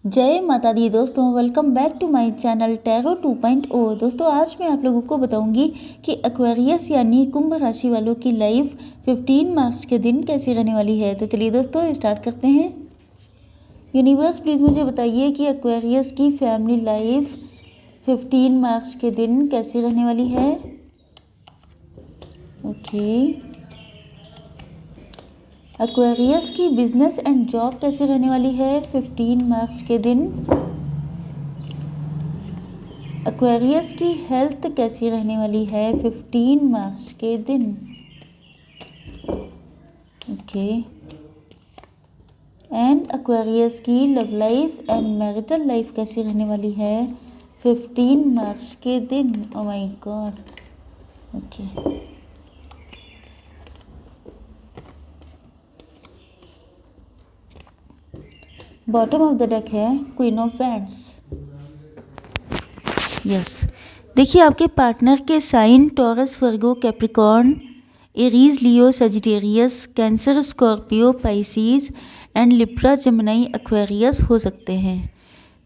जय माता दी दोस्तों, welcome back to my channel tarot 2.0। दोस्तों आज मैं आप लोगों को बताऊंगी कि एक्वेरियस यानी कुंभ राशि वालों की लाइफ 15 मार्च के दिन कैसी रहने वाली है। तो चलिए दोस्तों स्टार्ट करते हैं। यूनिवर्स प्लीज़ मुझे बताइए कि एक्वेरियस की फैमिली लाइफ 15 मार्च के दिन कैसी रहने वाली है। ओके, एक्वेरियस की बिजनेस एंड जॉब कैसी रहने वाली है 15 मार्च के दिन। एक्वेरियस की हेल्थ कैसी रहने वाली है 15 मार्च के दिन। ओके, एंड एक्वेरियस की love life and marital life कैसी रहने वाली है 15 मार्च के दिन। Oh my God. Okay, bottom of the deck है क्वीन ऑफ वैंड्स। यस, देखिए आपके पार्टनर के sign Taurus, Virgo, Capricorn, Aries, Leo, Sagittarius, Cancer, Scorpio, Pisces and Libra, Gemini, Aquarius हो सकते हैं।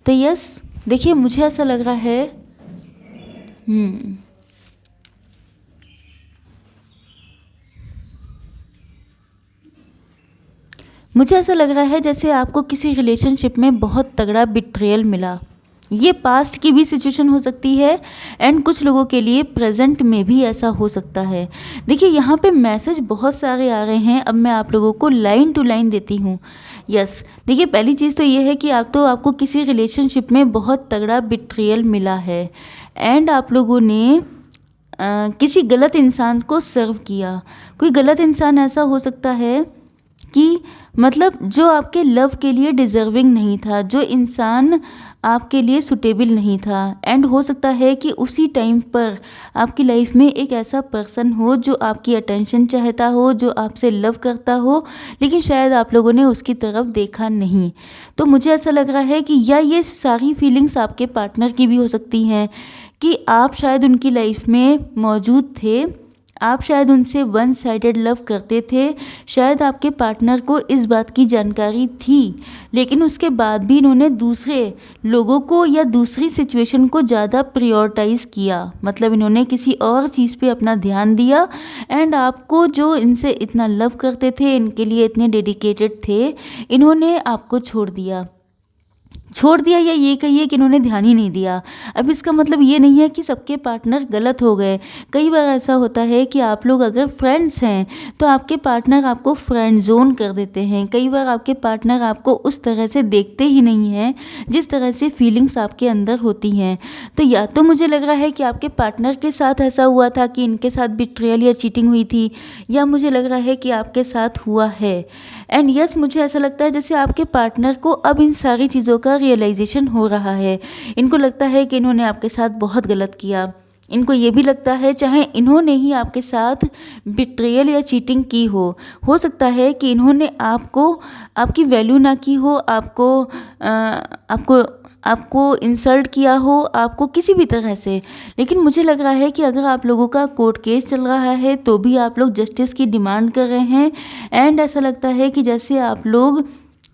तो यस, देखिए मुझे ऐसा लग रहा है मुझे ऐसा लग रहा है जैसे आपको किसी रिलेशनशिप में बहुत तगड़ा बिट्रेयल मिला। ये पास्ट की भी सिचुएशन हो सकती है एंड कुछ लोगों के लिए प्रेजेंट में भी ऐसा हो सकता है। देखिए यहाँ पे मैसेज बहुत सारे आ रहे हैं, अब मैं आप लोगों को लाइन टू लाइन देती हूँ। यस, देखिए पहली चीज़ तो ये है कि आपको किसी रिलेशनशिप में बहुत तगड़ा बिट्रेयल मिला है एंड आप लोगों ने किसी गलत इंसान को सर्व किया। कोई गलत इंसान ऐसा हो सकता है कि मतलब जो आपके लव के लिए डिज़र्विंग नहीं था, जो इंसान आपके लिए सुटेबल नहीं था। एंड हो सकता है कि उसी टाइम पर आपकी लाइफ में एक ऐसा पर्सन हो जो आपकी अटेंशन चाहता हो, जो आपसे लव करता हो, लेकिन शायद आप लोगों ने उसकी तरफ देखा नहीं। तो मुझे ऐसा लग रहा है कि या ये सारी फीलिंग्स आपके पार्टनर की भी हो सकती हैं कि आप शायद उनकी लाइफ में मौजूद थे, आप शायद उनसे वन साइडेड लव करते थे, शायद आपके पार्टनर को इस बात की जानकारी थी, लेकिन उसके बाद भी इन्होंने दूसरे लोगों को या दूसरी सिचुएशन को ज़्यादा प्रायोरिटाइज़ किया। मतलब इन्होंने किसी और चीज़ पे अपना ध्यान दिया एंड आपको, जो इनसे इतना लव करते थे, इनके लिए इतने डेडिकेटेड थे, इन्होंने आपको छोड़ दिया या ये कहिए कि इन्होंने ध्यान ही नहीं दिया। अब इसका मतलब ये नहीं है कि सबके पार्टनर गलत हो गए। कई बार ऐसा होता है कि आप लोग अगर फ्रेंड्स हैं तो आपके पार्टनर आपको फ्रेंड जोन कर देते हैं। कई बार आपके पार्टनर आपको उस तरह से देखते ही नहीं हैं जिस तरह से फीलिंग्स आपके अंदर होती हैं। तो या तो मुझे लग रहा है कि आपके पार्टनर के साथ ऐसा हुआ था कि इनके साथ बिट्रेयल या चीटिंग हुई थी, या मुझे लग रहा है कि आपके साथ हुआ है। एंड यस, मुझे ऐसा लगता है जैसे आपके पार्टनर को अब इन सारी चीज़ों का रियलाइजेशन हो रहा है। इनको लगता है कि इन्होंने आपके साथ बहुत गलत किया। इनको ये भी लगता है, चाहे इन्होंने ही आपके साथ बिट्रेयल या चीटिंग की हो सकता है कि इन्होंने आपको, आपकी वैल्यू ना की हो, आपको इंसल्ट किया हो, आपको किसी भी तरह से। लेकिन मुझे लग रहा है कि अगर आप लोगों का कोर्ट केस चल रहा है तो भी आप लोग जस्टिस की डिमांड कर रहे हैं एंड ऐसा लगता है कि जैसे आप लोग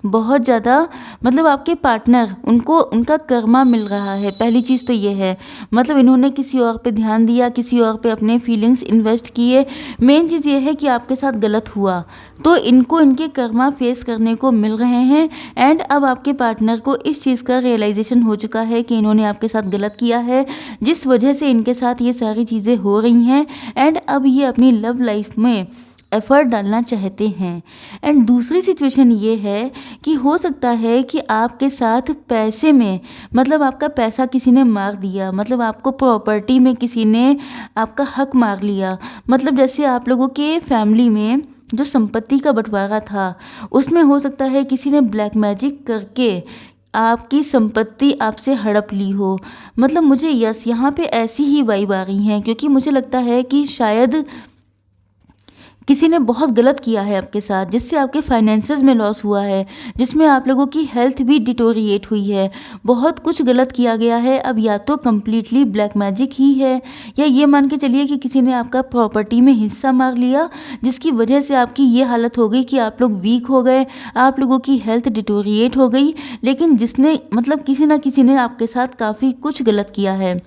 बहुत ज़्यादा, मतलब आपके पार्टनर, उनको उनका कर्मा मिल रहा है। पहली चीज़ तो ये है, मतलब इन्होंने किसी और पे ध्यान दिया, किसी और पे अपने फीलिंग्स इन्वेस्ट किए। मेन चीज़ ये है कि आपके साथ गलत हुआ तो इनको इनके कर्मा फेस करने को मिल रहे हैं एंड अब आपके पार्टनर को इस चीज़ का रियलाइजेशन हो चुका है कि इन्होंने आपके साथ गलत किया है, जिस वजह से इनके साथ ये सारी चीज़ें हो रही हैं एंड अब ये अपनी लव लाइफ में एफर्ट डालना चाहते हैं। एंड दूसरी सिचुएशन ये है कि हो सकता है कि आपके साथ पैसे में, मतलब आपका पैसा किसी ने मार दिया, मतलब आपको प्रॉपर्टी में किसी ने आपका हक मार लिया। मतलब जैसे आप लोगों के फैमिली में जो संपत्ति का बंटवारा था उसमें हो सकता है किसी ने ब्लैक मैजिक करके आपकी संपत्ति आपसे हड़प ली हो। मतलब मुझे यहाँ पे ऐसी ही वाइब आ रही हैं, क्योंकि मुझे लगता है कि शायद किसी ने बहुत गलत किया है आपके साथ, जिससे आपके फाइनेंसेस में लॉस हुआ है, जिसमें आप लोगों की हेल्थ भी डिटोरिएट हुई है, बहुत कुछ गलत किया गया है। अब या तो कम्प्लीटली ब्लैक मैजिक ही है, या ये मान के चलिए कि किसी ने आपका प्रॉपर्टी में हिस्सा मार लिया, जिसकी वजह से आपकी ये हालत हो गई कि आप लोग वीक हो गए, आप लोगों की हेल्थ डिटोरिएट हो गई। लेकिन जिसने मतलब किसी ना किसी ने आपके साथ काफ़ी कुछ गलत किया है।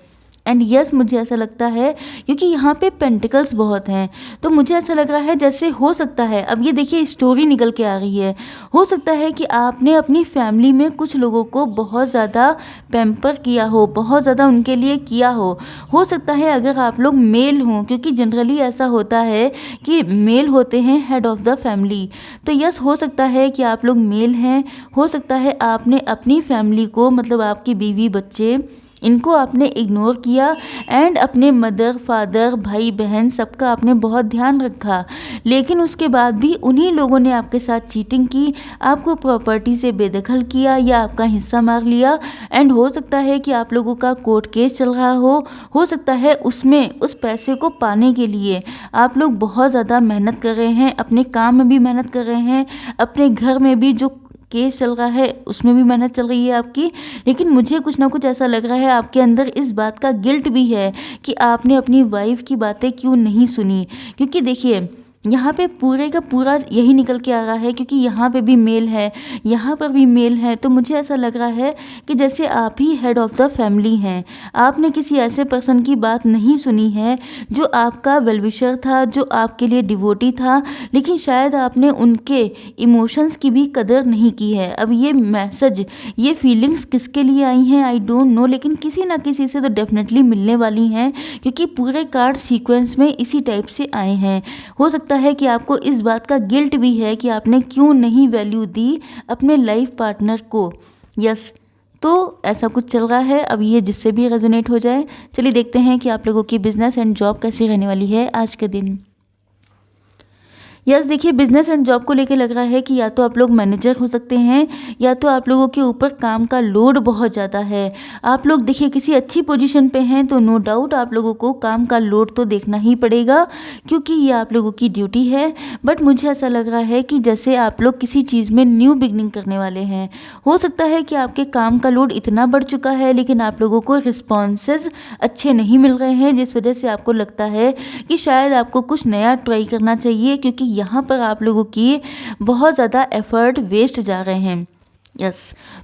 एंड यस, मुझे ऐसा लगता है क्योंकि यहाँ पे पेंटिकल्स बहुत हैं, तो मुझे ऐसा लग रहा है जैसे हो सकता है, अब ये देखिए स्टोरी निकल के आ रही है, हो सकता है कि आपने अपनी फैमिली में कुछ लोगों को बहुत ज़्यादा पैम्पर किया हो, बहुत ज़्यादा उनके लिए किया हो सकता है अगर आप लोग मेल हों, क्योंकि जनरली ऐसा होता है कि मेल होते हैं हेड ऑफ़ द फैमिली। तो यस, हो सकता है कि आप लोग मेल हैं, हो सकता है आपने अपनी फैमिली को मतलब आपकी बीवी बच्चे इनको आपने इग्नोर किया एंड अपने मदर फादर भाई बहन सबका आपने बहुत ध्यान रखा, लेकिन उसके बाद भी उन्हीं लोगों ने आपके साथ चीटिंग की, आपको प्रॉपर्टी से बेदखल किया या आपका हिस्सा मार लिया। एंड हो सकता है कि आप लोगों का कोर्ट केस चल रहा हो सकता है उसमें उस पैसे को पाने के लिए आप लोग बहुत ज़्यादा मेहनत कर रहे हैं, अपने काम में भी मेहनत कर रहे हैं, अपने घर में भी जो केस चल रहा है उसमें भी मेहनत चल रही है आपकी। लेकिन मुझे कुछ ना कुछ ऐसा लग रहा है आपके अंदर इस बात का गिल्ट भी है कि आपने अपनी वाइफ की बातें क्यों नहीं सुनी, क्योंकि देखिए यहाँ पे पूरे का पूरा यही निकल के आ रहा है, क्योंकि यहाँ पे भी मेल है, यहाँ पर भी मेल है। तो मुझे ऐसा लग रहा है कि जैसे आप ही हेड ऑफ़ द फैमिली हैं, आपने किसी ऐसे पर्सन की बात नहीं सुनी है जो आपका वेलविशर था, जो आपके लिए डिवोटी था, लेकिन शायद आपने उनके इमोशंस की भी कदर नहीं की है। अब ये मैसेज, ये फीलिंग्स किसके लिए आई हैं आई डोंट नो, लेकिन किसी ना किसी से तो डेफिनेटली मिलने वाली हैं, क्योंकि पूरे कार्ड सीक्वेंस में इसी टाइप से आए हैं। हो सकता है कि आपको इस बात का गिल्ट भी है कि आपने क्यों नहीं वैल्यू दी अपने लाइफ पार्टनर को। यस, तो ऐसा कुछ चल रहा है। अब ये जिससे भी रेजोनेट हो जाए, चलिए देखते हैं कि आप लोगों की बिजनेस एंड जॉब कैसी रहने वाली है आज के दिन। यस, देखिए बिजनेस एंड जॉब को लेके लग रहा है कि या तो आप लोग मैनेजर हो सकते हैं, या तो आप लोगों के ऊपर काम का लोड बहुत ज़्यादा है। आप लोग देखिए किसी अच्छी पोजीशन पे हैं तो नो डाउट आप लोगों को काम का लोड तो देखना ही पड़ेगा, क्योंकि ये आप लोगों की ड्यूटी है। बट मुझे ऐसा लग रहा है कि जैसे आप लोग किसी चीज़ में न्यू बिगनिंग करने वाले हैं। हो सकता है कि आपके काम का लोड इतना बढ़ चुका है, लेकिन आप लोगों को रिस्पॉन्सेज अच्छे नहीं मिल रहे हैं, जिस वजह से आपको लगता है कि शायद आपको कुछ नया ट्राई करना चाहिए, क्योंकि यहाँ पर आप लोगों की बहुत ज़्यादा एफर्ट वेस्ट जा रहे हैं। यस,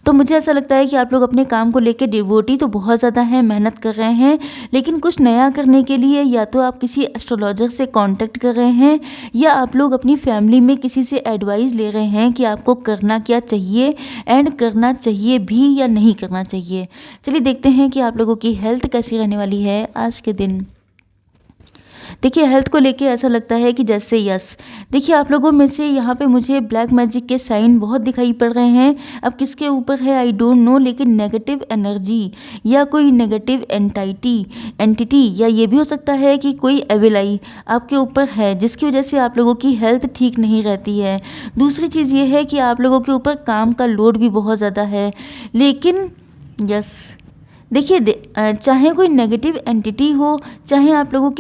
तो मुझे ऐसा लगता है कि आप लोग अपने काम को लेकर डिवोटी तो बहुत ज़्यादा हैं, मेहनत कर रहे हैं, लेकिन कुछ नया करने के लिए या तो आप किसी एस्ट्रोलॉजर से कांटेक्ट कर रहे हैं, या आप लोग अपनी फैमिली में किसी से एडवाइस ले रहे हैं कि आपको करना क्या चाहिए एंड करना चाहिए भी या नहीं करना चाहिए। चलिए देखते हैं कि आप लोगों की हेल्थ कैसी रहने वाली है आज के दिन। देखिए हेल्थ को लेके ऐसा लगता है कि जैसे यस, देखिए आप लोगों में से यहाँ पे मुझे ब्लैक मैजिक के साइन बहुत दिखाई पड़ रहे हैं। अब किसके ऊपर है आई डोंट नो, लेकिन नेगेटिव एनर्जी या कोई नेगेटिव एंटिटी या ये भी हो सकता है कि कोई एविलाई आपके ऊपर है, जिसकी वजह से आप लोगों की हेल्थ ठीक नहीं रहती है। दूसरी चीज़ ये है कि आप लोगों के ऊपर काम का लोड भी बहुत ज़्यादा है, लेकिन यस देखिए चाहे कोई नेगेटिव एंटिटी हो, चाहे आप लोगों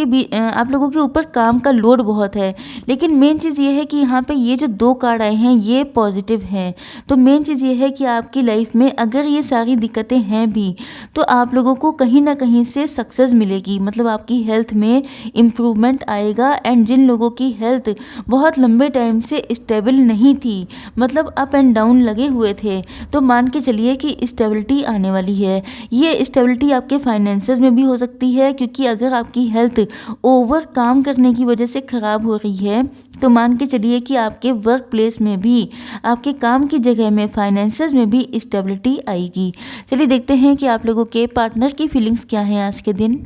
के ऊपर काम का लोड बहुत है, लेकिन मेन चीज़ ये है कि यहाँ पे ये जो 2 कार्ड आए हैं ये पॉजिटिव हैं। तो मेन चीज़ ये है कि आपकी लाइफ में अगर ये सारी दिक्कतें हैं भी, तो आप लोगों को कहीं ना कहीं से सक्सेस मिलेगी, मतलब आपकी हेल्थ में इम्प्रूवमेंट आएगा। एंड जिन लोगों की हेल्थ बहुत लंबे टाइम से स्टेबल नहीं थी, मतलब अप एंड डाउन लगे हुए थे, तो मान के चलिए कि स्टेबिलिटी आने वाली है। ये स्टेबिलिटी आपके फाइनेंसेस में भी हो सकती है, क्योंकि अगर आपकी हेल्थ ओवर काम करने की वजह से ख़राब हो रही है, तो मान के चलिए कि आपके वर्क प्लेस में भी, आपके काम की जगह में, फाइनेंसेस में भी स्टेबिलिटी आएगी। चलिए देखते हैं कि आप लोगों के पार्टनर की फीलिंग्स क्या हैं आज के दिन।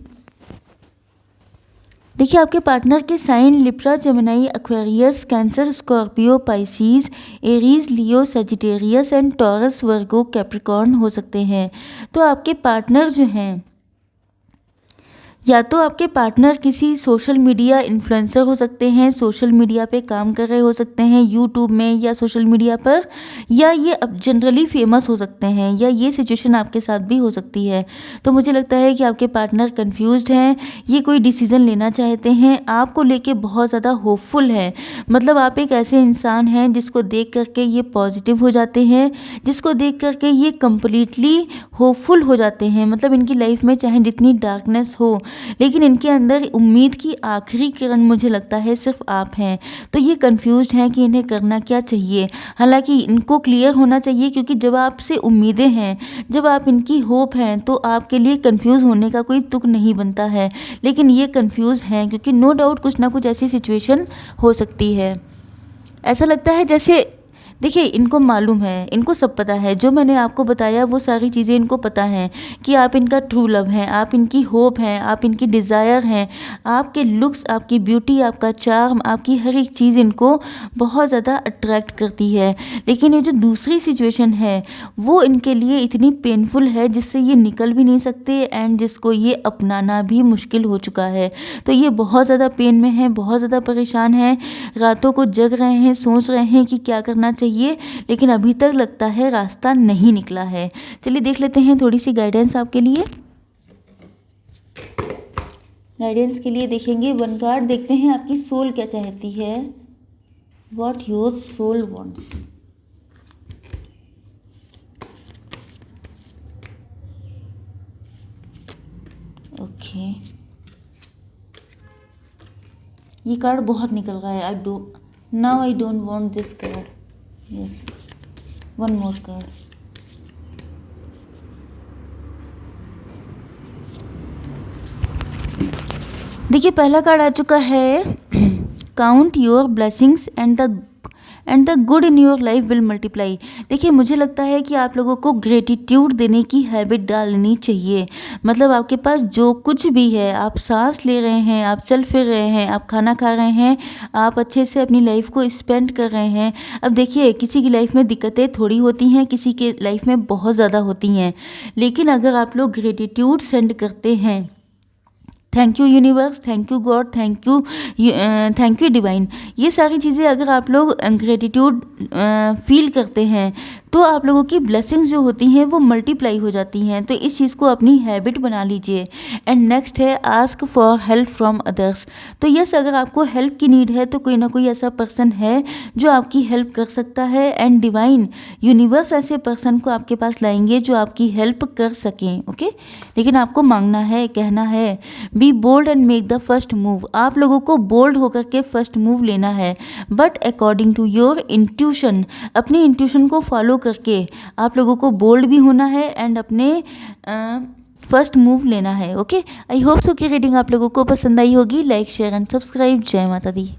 देखिए आपके पार्टनर के sign Libra, Gemini, Aquarius, Cancer, Scorpio, Pisces, Aries, Leo, Sagittarius and Taurus, Virgo, Capricorn हो सकते हैं। तो आपके पार्टनर जो हैं या तो आपके पार्टनर किसी सोशल मीडिया इन्फ्लुएंसर हो सकते हैं, सोशल मीडिया पे काम कर रहे हो सकते हैं यूट्यूब में या सोशल मीडिया पर, या ये अब जनरली फेमस हो सकते हैं, या ये सिचुएशन आपके साथ भी हो सकती है। तो मुझे लगता है कि आपके पार्टनर कंफ्यूज्ड हैं, ये कोई डिसीज़न लेना चाहते हैं, आपको लेके बहुत ज़्यादा होपफुल है। मतलब आप एक ऐसे इंसान हैं जिसको देख करके ये पॉजिटिव हो जाते हैं, जिसको देख करके ये कम्प्लीटली होपफुल हो जाते हैं। मतलब इनकी लाइफ में चाहे जितनी डार्कनेस हो, लेकिन इनके अंदर उम्मीद की आखिरी किरण मुझे लगता है सिर्फ आप हैं। तो ये कंफ्यूज्ड हैं कि इन्हें करना क्या चाहिए। हालांकि इनको क्लियर होना चाहिए, क्योंकि जब आपसे उम्मीदें हैं, जब आप इनकी होप हैं, तो आपके लिए कंफ्यूज होने का कोई तुक नहीं बनता है। लेकिन ये कंफ्यूज हैं क्योंकि नो डाउट कुछ ना कुछ ऐसी सिचुएशन हो सकती है। ऐसा लगता है जैसे, देखिए इनको मालूम है, इनको सब पता है, जो मैंने आपको बताया वो सारी चीज़ें इनको पता हैं कि आप इनका ट्रू लव हैं, आप इनकी होप हैं, आप इनकी डिज़ायर हैं। आपके लुक्स, आपकी ब्यूटी, आपका चार्म, आपकी हर एक चीज़ इनको बहुत ज़्यादा अट्रैक्ट करती है। लेकिन ये जो दूसरी सिचुएशन है वो इनके लिए इतनी पेनफुल है जिससे ये निकल भी नहीं सकते, एंड जिसको ये अपनाना भी मुश्किल हो चुका है। तो ये बहुत ज़्यादा पेन में है, बहुत ज़्यादा परेशान हैं, रातों को जग रहे हैं, सोच रहे हैं कि क्या करना चाहिए, लेकिन अभी तक लगता है रास्ता नहीं निकला है। चलिए देख लेते हैं थोड़ी सी गाइडेंस आपके लिए। गाइडेंस के लिए देखेंगे 1 कार्ड, देखते हैं आपकी सोल क्या चाहती है, what your soul wants. Okay, ये कार्ड बहुत निकल रहा है। I don't want this card. Yes, 1 more card. देखिए पहला कार्ड आ चुका है, count your blessings and the good in your life will multiply. देखिए मुझे लगता है कि आप लोगों को ग्रेटिट्यूड देने की हैबिट डालनी चाहिए। मतलब आपके पास जो कुछ भी है, आप सांस ले रहे हैं, आप चल फिर रहे हैं, आप खाना खा रहे हैं, आप अच्छे से अपनी लाइफ को स्पेंड कर रहे हैं। अब देखिए किसी की लाइफ में दिक्कतें थोड़ी होती हैं, किसी के लाइफ में बहुत ज़्यादा होती हैं, लेकिन अगर आप लोग ग्रेटिट्यूड सेंड करते हैं, thank you universe, thank you God, thank you divine, ये सारी चीज़ें अगर आप लोग ग्रेटिट्यूड फील करते हैं तो आप लोगों की ब्लेसिंग्स जो होती हैं वो मल्टीप्लाई हो जाती हैं। तो इस चीज़ को अपनी हैबिट बना लीजिए। एंड नेक्स्ट है ask for help from others. तो यस, अगर आपको हेल्प की नीड है तो कोई ना कोई ऐसा पर्सन है जो आपकी हेल्प कर सकता है, एंड डिवाइन यूनिवर्स ऐसे पर्सन को आपके पास लाएंगे जो आपकी हेल्प कर सकें। ओके, लेकिन आपको मांगना है, कहना है, be bold and make the first move. आप लोगों को बोल्ड होकर के फर्स्ट मूव लेना है, but according to your intuition, अपनी इंट्यूशन को फॉलो करके आप लोगों को बोल्ड भी होना है एंड अपने फर्स्ट मूव लेना है। ओके, आई होप सो कि रीडिंग आप लोगों को पसंद आई होगी। Like, share and subscribe. जय माता दी।